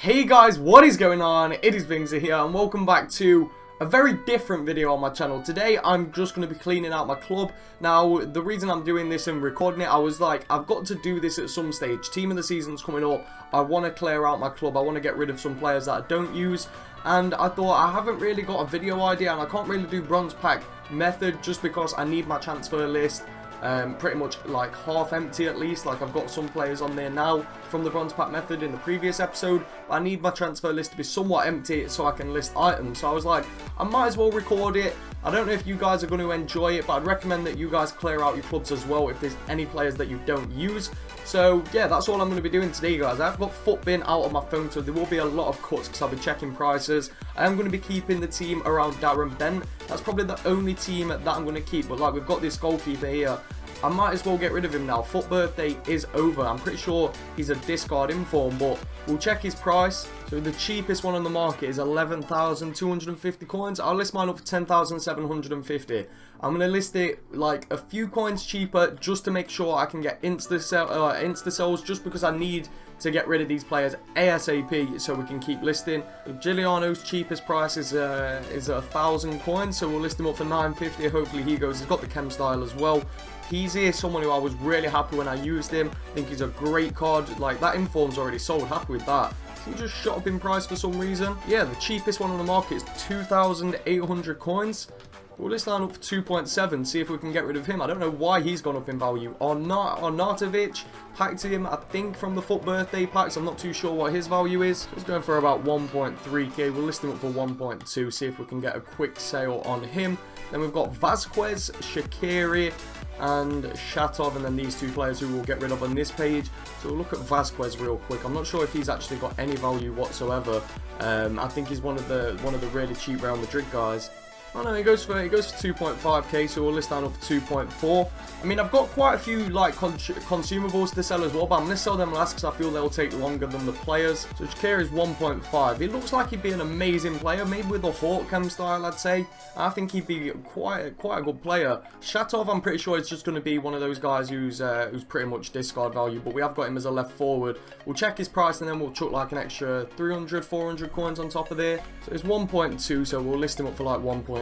Hey guys, what is going on? It is Bingzy here and welcome back to a very different video on my channel. Today I'm just going to be cleaning out my club. Now the reason I'm doing this and recording it, I was like, I've got to do this at some stage. Team of the season's coming up. I want to clear out my club. I want to get rid of some players that I don't use. And I thought I haven't really got a video idea and I can't really do bronze pack method just because I need my transfer list pretty much like half empty at least. Like I've got some players on there now from the bronze pack method in the previous episode, but I need my transfer list to be somewhat empty so I can list items. So I was like, I might as well record it. I don't know if you guys are going to enjoy it, but I'd recommend that you guys clear out your clubs as well if there's any players that you don't use. So yeah, that's all I'm going to be doing today, guys. I've got FUTBin out of my phone, so there will be a lot of cuts because I'll be checking prices. I am going to be keeping the team around Darren Bent. That's probably the only team that I'm going to keep, but like we've got this goalkeeper here. I might as well get rid of him now. FUT birthday is over. I'm pretty sure he's a discard inform, but we'll check his price. So the cheapest one on the market is 11,250 coins. I'll list mine up for 10,750. I'm going to list it like a few coins cheaper just to make sure I can get insta sells, just because I need to get rid of these players ASAP so we can keep listing. Giuliano's cheapest price is 1,000 coins, so we'll list him up for 950. Hopefully he goes. He's got the chem style as well. He's here, someone who I was really happy when I used him. I think he's a great card. Like, that inform's already sold. Happy with that. He just shot up in price for some reason. Yeah, the cheapest one on the market is 2,800 coins. We'll list that up for 2.7, see if we can get rid of him. I don't know why he's gone up in value. Arnautovic packed him, I think, from the FUT birthday packs. I'm not too sure what his value is. He's going for about 1.3k. We'll list him up for 1.2, see if we can get a quick sale on him. Then we've got Vasquez, Shaqiri, and Shatov, and then these two players who we'll get rid of on this page. So we'll look at Vasquez real quick. I'm not sure if he's actually got any value whatsoever. I think he's one of the really cheap Real Madrid guys. Oh no, he goes for 2.5k, so we'll list that up for 2.4. I mean, I've got quite a few like consumables to sell as well, but I'm going to sell them last because I feel they'll take longer than the players. So Shaqiri is 1.5. He looks like he'd be an amazing player, maybe with a Hawk chem style, I'd say. I think he'd be quite a good player. Shatov, I'm pretty sure it's just going to be one of those guys who's pretty much discard value, but we have got him as a left forward. We'll check his price and then we'll chuck like an extra 300, 400 coins on top of there. So it's 1.2, so we'll list him up for like 1.6.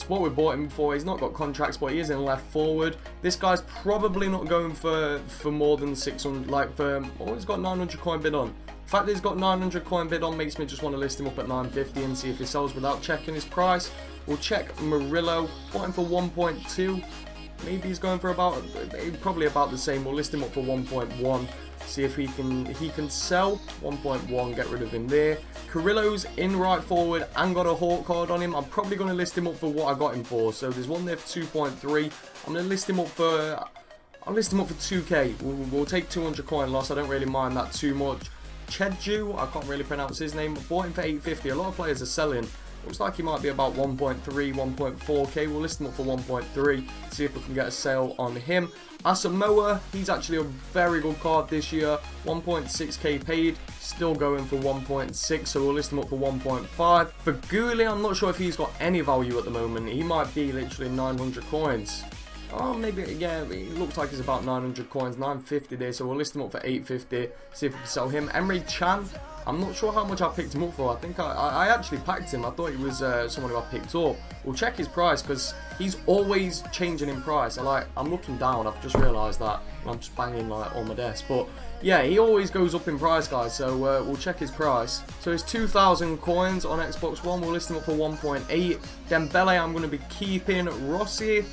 What we bought him for, he's not got contracts, but he is in left forward. This guy's probably not going for more than 600, like for, oh, he's got 900 coin bid on. The fact that he's got 900 coin bid on makes me just want to list him up at 950 and see if he sells without checking his price. We'll check Murillo, bought him for 1.2. Maybe he's going for probably about the same. We'll list him up for 1.1. See if he can sell. 1.1, get rid of him there. Carrillo's in right forward and got a Hawk card on him. I'm probably going to list him up for what I got him for. So there's one there for 2.3. I'm going to list him up for, I'll list him up for 2k. We'll take 200 coin loss. I don't really mind that too much. Chedju, I can't really pronounce his name, but bought him for 850. A lot of players are selling. Looks like he might be about 1.3, 1.4k. We'll list him up for 1.3. See if we can get a sale on him. Asamoah, he's actually a very good card this year. 1.6k paid. Still going for 1.6, so we'll list him up for 1.5. For Goulet, I'm not sure if he's got any value at the moment. He might be literally 900 coins. Oh, maybe, yeah, it looks like he's about 900 coins, 950 there, so we'll list him up for 850, see if we can sell him. Emre Can, I'm not sure how much I picked him up for. I think I actually packed him. I thought he was someone who I picked up. We'll check his price because he's always changing in price. I'm looking down, I've just realised that. I'm just banging like on my desk, but yeah, he always goes up in price, guys, so we'll check his price. So it's 2,000 coins on Xbox One. We'll list him up for 1.8. Dembele, I'm going to be keeping. Rossi,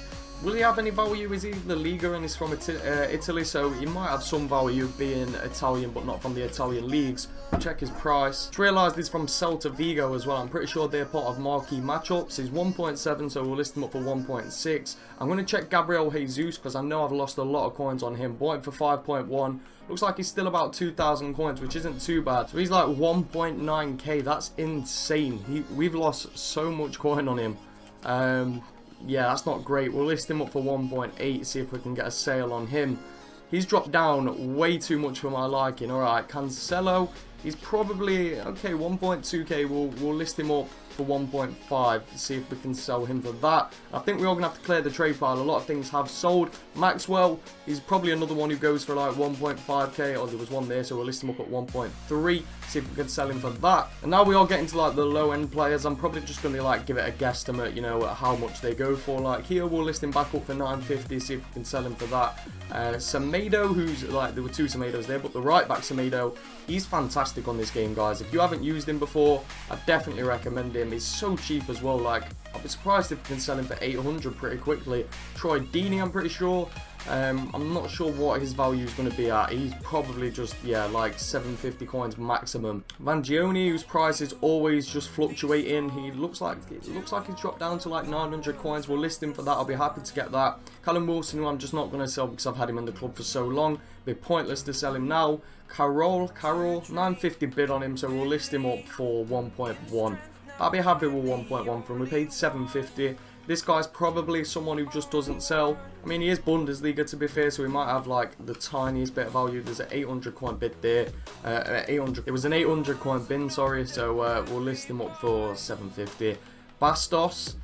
will he have any value? Is he the Liga and he's from Italy, so he might have some value being Italian, but not from the Italian leagues. We'll check his price. Just realised he's from Celta Vigo as well. I'm pretty sure they're part of marquee matchups. He's 1.7, so we'll list him up for 1.6. I'm going to check Gabriel Jesus because I know I've lost a lot of coins on him. Bought him for 5.1. Looks like he's still about 2,000 coins, which isn't too bad. So he's like 1.9k. That's insane. We've lost so much coin on him. Yeah, that's not great. We'll list him up for 1.8, see if we can get a sale on him. He's dropped down way too much for my liking. Alright, Cancelo, he's probably, okay, 1.2k. We'll list him up for 1.5. See if we can sell him for that. I think we're all going to have to clear the trade pile. A lot of things have sold. Maxwell is probably another one who goes for like 1.5k, or there was one there, so we'll list him up at 1.3. See if we can sell him for that. And now we are getting to like the low end players. I'm probably just going to like give it a guesstimate, you know, at how much they go for. Like here we'll list him back up for 950, see if we can sell him for that. Semedo, who's like, there were two Semedos there, but the right back Semedo, he's fantastic on this game, guys. If you haven't used him before, I definitely recommend him. He's so cheap as well. Like, I'll be surprised if we can sell him for 800 pretty quickly. Troy Deeney, I'm pretty sure. I'm not sure what his value is going to be at. He's probably just, yeah, like 750 coins maximum. Vangioni, whose price is always just fluctuating. He looks like he's dropped down to like 900 coins. We'll list him for that. I'll be happy to get that. Callum Wilson, who I'm just not going to sell because I've had him in the club for so long. It'd be pointless to sell him now. Carroll, 950 bid on him, so we'll list him up for 1.1. I'll be happy with 1.1 from him. We paid 750. This guy's probably someone who just doesn't sell. I mean, he is Bundesliga, to be fair, so he might have like the tiniest bit of value. There's an 800 coin bid there. It was an 800 coin bin, sorry, so we'll list him up for 750. Bastos,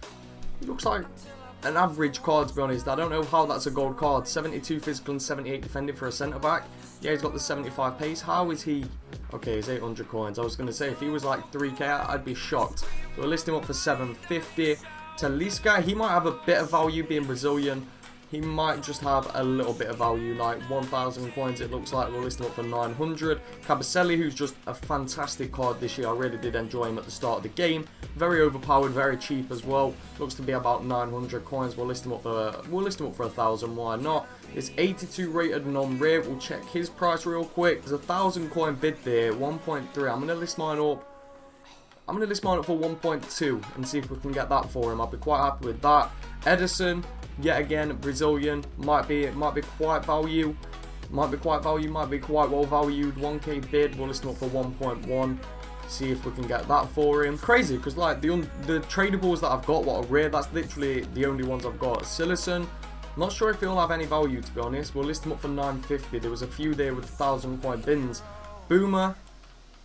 he looks like an average card, to be honest. I don't know how that's a gold card. 72 physical and 78 defending for a centre-back. Yeah, he's got the 75 pace. How is he? Okay, he's 800 coins. I was going to say, if he was like 3k, I'd be shocked. So we'll list him up for 750. Talisca, he might have a bit of value being Brazilian. He might just have a little bit of value, like 1,000 coins it looks like. We'll list him up for 900. Cabaselli, who's just a fantastic card this year. I really did enjoy him at the start of the game. Very overpowered, very cheap as well. Looks to be about 900 coins. We'll list him up for 1,000. Why not? It's 82 rated non-rare. We'll check his price real quick. There's a 1,000 coin bid there, 1.3. I'm gonna list mine up. I'm going to list mine up for 1.2 and see if we can get that for him. I'll be quite happy with that. Edison, yet again, Brazilian, might be quite value. Might be quite well valued. 1k bid, we'll list him up for 1.1. See if we can get that for him. Crazy, because like the tradables that I've got, what are rare, that's literally the only ones I've got. Sillison, not sure if he'll have any value, to be honest. We'll list him up for 950. There was a few there with 1,000 coin bins. Boomer,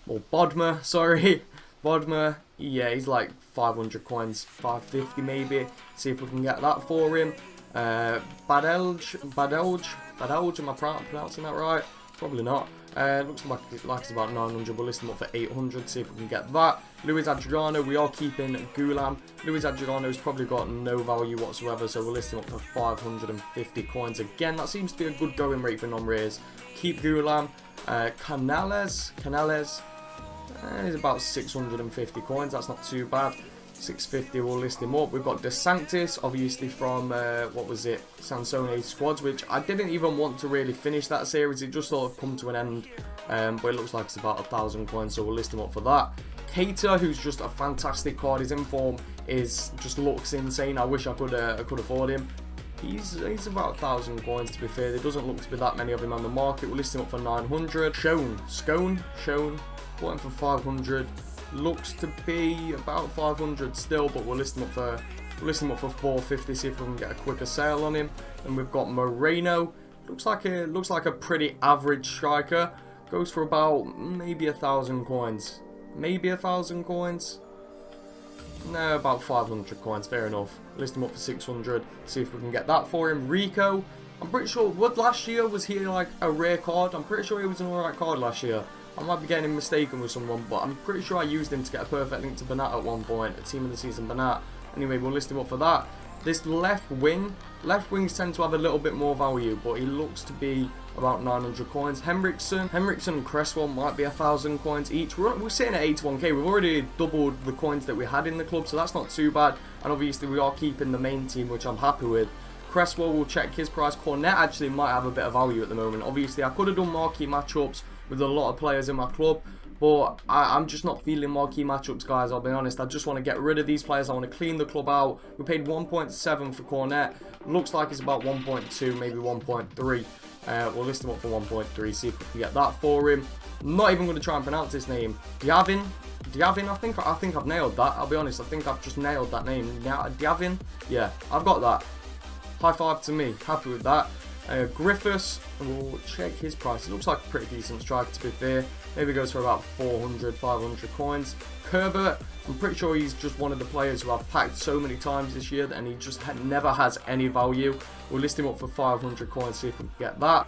or Bodmer, sorry. Bodmer, yeah, he's like 500 coins, 550 maybe. See if we can get that for him. Badelj, am I pronouncing that right? Probably not. Looks like it's about 900. We'll list him up for 800. See if we can get that. Luis Adriano, we are keeping Gulam. Luis Adriano's probably got no value whatsoever, so we'll list him up for 550 coins. Again, that seems to be a good going rate for non-rares. Keep Gulam. Canales. He's about 650 coins. That's not too bad. 650, we'll list him up. We've got De Sanctis, obviously from, what was it, Sansone squads, which I didn't even want to really finish that series. It just sort of come to an end, but it looks like it's about 1,000 coins, so we'll list him up for that. Keita, who's just a fantastic card. His inform just looks insane. I wish I could afford him. He's about 1,000 coins, to be fair. There doesn't look to be that many of him on the market. We'll list him up for 900. Scone, bought him for 500. Looks to be about 500 still, but we'll list him up for 450. See if we can get a quicker sale on him. And we've got Moreno. Looks like a pretty average striker. Goes for about maybe 1,000 coins. Maybe 1,000 coins. No, about 500 coins. Fair enough. List him up for 600. See if we can get that for him. Rico. I'm pretty sure. What last year was he like a rare card? I'm pretty sure he was an alright card last year. I might be getting mistaken with someone, but I'm pretty sure I used him to get a perfect link to Bernat at one point, a team of the season Bernat. Anyway, we'll list him up for that. This left wings tend to have a little bit more value, but he looks to be about 900 coins. Henriksen and Cresswell might be 1,000 coins each. We're sitting at 81k. We've already doubled the coins that we had in the club, so that's not too bad. And obviously we are keeping the main team, which I'm happy with. Cresswell, will check his price. Cornet actually might have a bit of value at the moment. Obviously, I could have done marquee matchups with a lot of players in my club, but I'm just not feeling marquee matchups, guys. I'll be honest. I just want to get rid of these players. I want to clean the club out. We paid 1.7 for Cornet. Looks like it's about 1.2, maybe 1.3. We'll list him up for 1.3. See if we can get that for him. I'm not even going to try and pronounce his name. Diavin. I think I've nailed that. I'll be honest. I think I've just nailed that name. Diavin. Yeah, I've got that. High five to me. Happy with that. Griffiths, we'll check his price. It looks like a pretty decent striker, to be fair. maybe goes for about 400, 500 coins. Herbert, I'm pretty sure he's just one of the players who I've packed so many times this year and he just never has any value. We'll list him up for 500 coins, see if we can get that.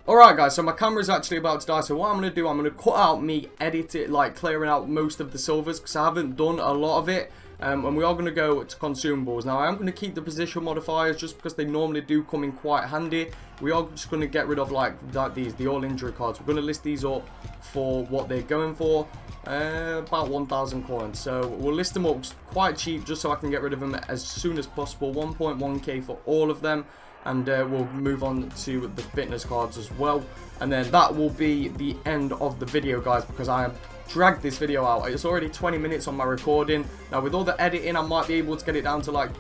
Alright guys, so my camera's actually about to die, so what I'm going to do, I'm going to cut out me, edit it, like clearing out most of the silvers, because I haven't done a lot of it, and we are going to go to consumables. Now I am going to keep the position modifiers, just because they normally do come in quite handy. We are just going to get rid of like the all injury cards. We're going to list these up for what they're going for, about 1,000 coins, so we'll list them up quite cheap, just so I can get rid of them as soon as possible. 1.1k for all of them. And we'll move on to the fitness cards as well, and then that will be the end of the video guys, because I have dragged this video out. It's already 20 minutes on my recording. Now with all the editing, I might be able to get it down to like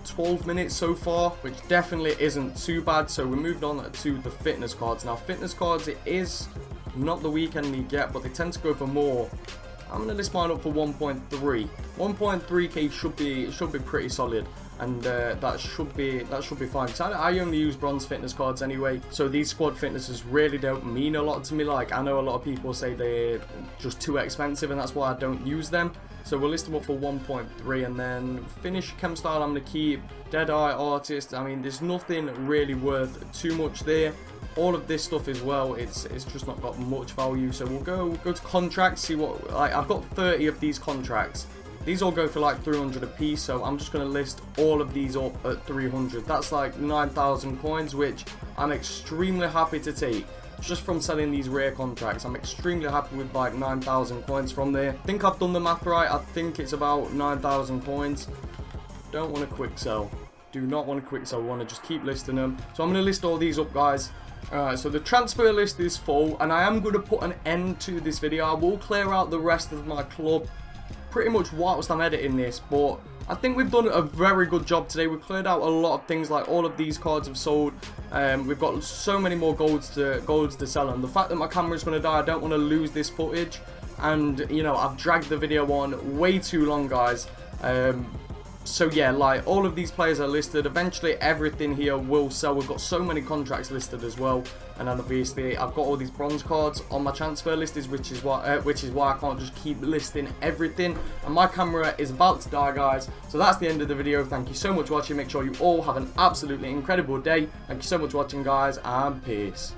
12 minutes so far, which definitely isn't too bad. So we moved on to the fitness cards. Now fitness cards, it is not the weekend league yet, but they tend to go for more. I'm going to list mine up for 1.3. 1.3k should be pretty solid, and that should be fine. So I only use bronze fitness cards anyway, so these squad fitnesses really don't mean a lot to me. Like, I know a lot of people say they're just too expensive, and that's why I don't use them. So we'll list them up for 1.3, and then finish chem style I'm going to keep. Deadeye artist, I mean, there's nothing really worth too much there. All of this stuff as well, it's just not got much value. So we'll go to contracts, see what, like, I've got 30 of these contracts. These all go for like 300 a piece, so I'm just going to list all of these up at 300. That's like 9,000 coins, which I'm extremely happy to take. Just from selling these rare contracts, I'm extremely happy with like 9,000 coins from there. I think I've done the math right. I think it's about 9,000 coins. Don't want to quick sell. Do not want to quick sell. I want to just keep listing them. So I'm going to list all these up, guys. Alright, so the transfer list is full, and I am going to put an end to this video. I will clear out the rest of my club pretty much whilst I'm editing this, but I think we've done a very good job today. We've cleared out a lot of things, like all of these cards have sold. We've got so many more golds to sell, and the fact that my camera's going to die, I don't want to lose this footage. And you know, I've dragged the video on way too long, guys. So yeah, like, all of these players are listed. Eventually everything here will sell. We've got so many contracts listed as well, and then obviously I've got all these bronze cards on my transfer list, which is why I can't just keep listing everything. And my camera is about to die, guys. So that's the end of the video. Thank you so much for watching. Make sure you all have an absolutely incredible day. Thank you so much for watching, guys, and peace.